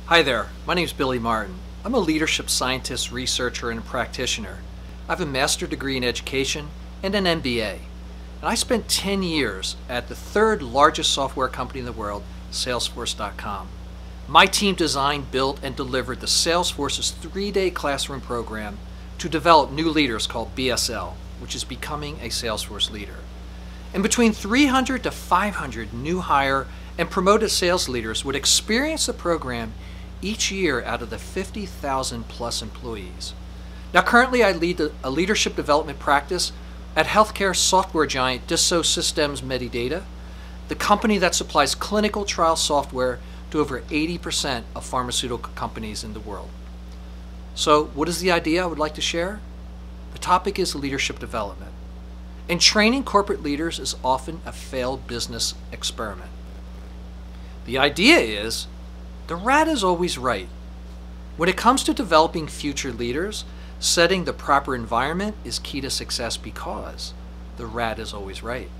Hi there, my name is Billy Martin. I'm a leadership scientist, researcher, and practitioner. I have a master's degree in education and an MBA. And I spent 10 years at the third largest software company in the world, Salesforce.com. My team designed, built, and delivered the Salesforce's 3-day classroom program to develop new leaders called BSL, which is Becoming a Salesforce Leader. And between 300 to 500 new hire and promoted sales leaders would experience the program each year out of the 50,000 plus employees. Now currently I lead a leadership development practice at healthcare software giant Dassault Systèmes Medidata, the company that supplies clinical trial software to over 80% of pharmaceutical companies in the world. So what is the idea I would like to share? The topic is leadership development. And training corporate leaders is often a failed business experiment. The idea is the rat is always right. When it comes to developing future leaders, setting the proper environment is key to success because the rat is always right.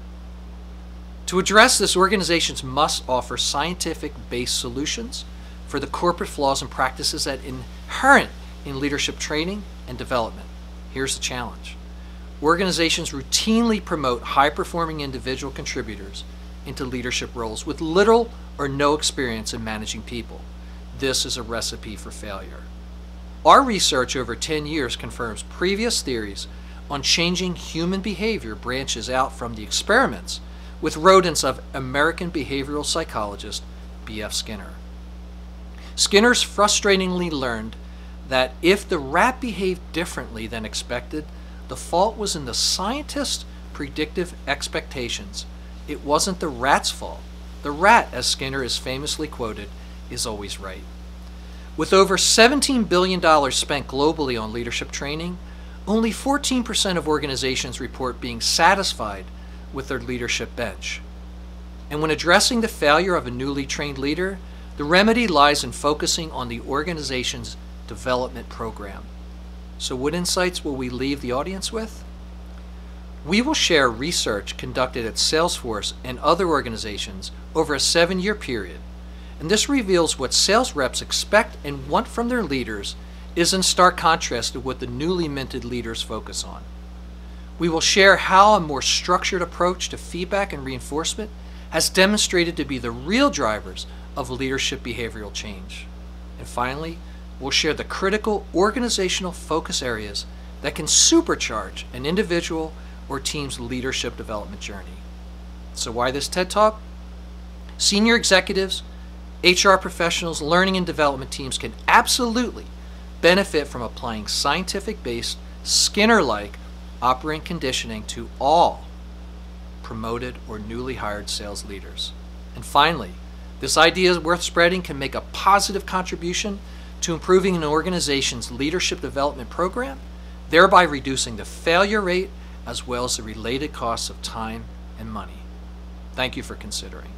To address this, organizations must offer scientific-based solutions for the corporate flaws and practices that are inherent in leadership training and development. Here's the challenge. Organizations routinely promote high-performing individual contributors into leadership roles with little or no experience in managing people. This is a recipe for failure. Our research over 10 years confirms previous theories on changing human behavior branches out from the experiments with rodents of American behavioral psychologist B.F. Skinner. Skinner's frustratingly learned that if the rat behaved differently than expected, the fault was in the scientist's predictive expectations. It wasn't the rat's fault. The rat, as Skinner is famously quoted, is always right. With over $17 billion spent globally on leadership training, only 14% of organizations report being satisfied with their leadership bench. And when addressing the failure of a newly trained leader, the remedy lies in focusing on the organization's development program. So what insights will we leave the audience with? We will share research conducted at Salesforce and other organizations over a 7-year period. And this reveals what sales reps expect and want from their leaders is in stark contrast to what the newly minted leaders focus on. We will share how a more structured approach to feedback and reinforcement has demonstrated to be the real drivers of leadership behavioral change. And finally, we'll share the critical organizational focus areas that can supercharge an individual or team's leadership development journey. So why this TED Talk? Senior executives, HR professionals, learning and development teams can absolutely benefit from applying scientific-based, Skinner-like operant conditioning to all promoted or newly hired sales leaders. And finally, this idea is worth spreading, can make a positive contribution to improving an organization's leadership development program, thereby reducing the failure rate as well as the related costs of time and money. Thank you for considering.